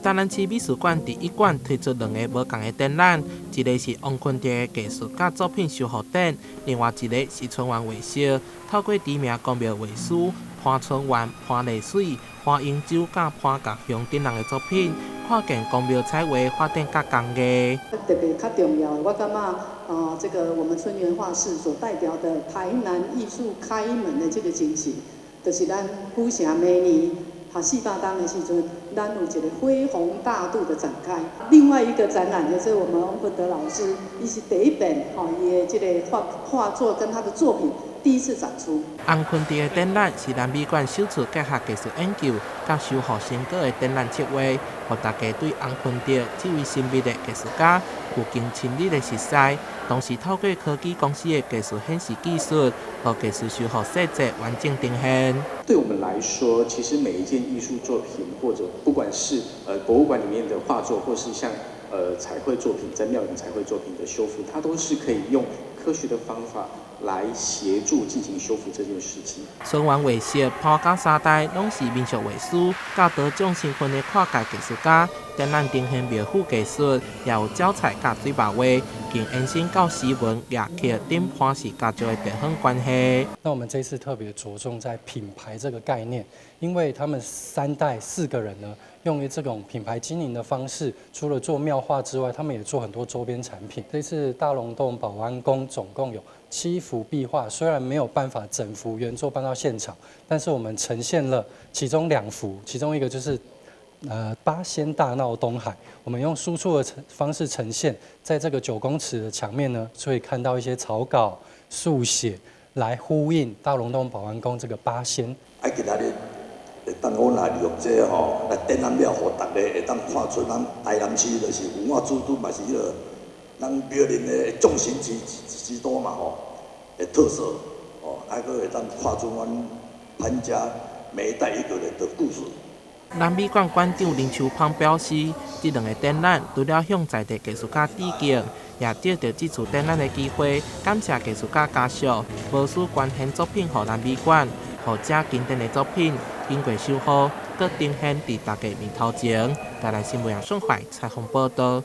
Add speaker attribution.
Speaker 1: 展览区美术馆第一馆推出2个无同的展览，一个是王坤蝶的艺术甲作品修复展，另外一个是春晚画烧，透过知名公庙画师潘春晚、潘丽水、潘英洲甲潘国雄等人的作品，看见公庙彩绘发展甲工艺。
Speaker 2: 特别较重要的，我感觉这个我们春园画室所代表的台南艺术开门的这个精神，就是咱古城每年400当的时阵，咱有一个恢宏大度的展开。另外一个展览就是我们王坤德老师，伊是第一本伊的这个画作跟他的作品第一次展出。
Speaker 1: 王坤蝶的展览是南美馆首次结合技术研究甲修复成果的展览策划，让大家对王坤蝶这位神秘的艺术家有更深入的熟悉。同时透过科技公司的技术显示技术和技术修复细节完整呈现。
Speaker 3: 对我们来说，其实每一件艺术作品，或者不管是博物馆里面的画作，或是像彩绘作品，在庙宇彩绘作品的修复，它都是可以用科学的方法来协助进行修复这件事情。
Speaker 1: 春晚画烧抛到3代拢是民俗画师，甲得奖成分的跨界艺术家。展览呈现庙府技术，也有招财甲水墨画，并延伸到诗文、乐器等潘氏家族的地方关系。
Speaker 4: 那我们这次特别着重在品牌这个概念，因为他们3代4个人呢，用这种品牌经营的方式，除了做庙画之外，他们也做很多周边产品。这次大龙洞保安宫总共有7幅壁画，虽然没有办法整幅原作搬到现场，但是我们呈现了其中2幅，其中一个就是八仙大闹东海，我们用输出的方式呈现，在这个9公尺的墙面呢，可以看到一些草稿、速写，来呼应大龙洞保安宫这个八仙。
Speaker 5: 今仔日会当我来利用这个来展览了，互大家会当看出咱台南市就是文化之都，嘛是迄个咱庙林的众神之都嘛的特色还佫会当看出阮潘家每一代一个人的故事。
Speaker 1: 南美馆馆长林秋芳表示，这2个展览除了向在地艺术家致敬，也借着这次展览的机会，感谢艺术家家属无私捐献作品给南美馆，让这经典的作品经过修复，搁呈现在大家面头前。台南新闻杨顺怀采访报道。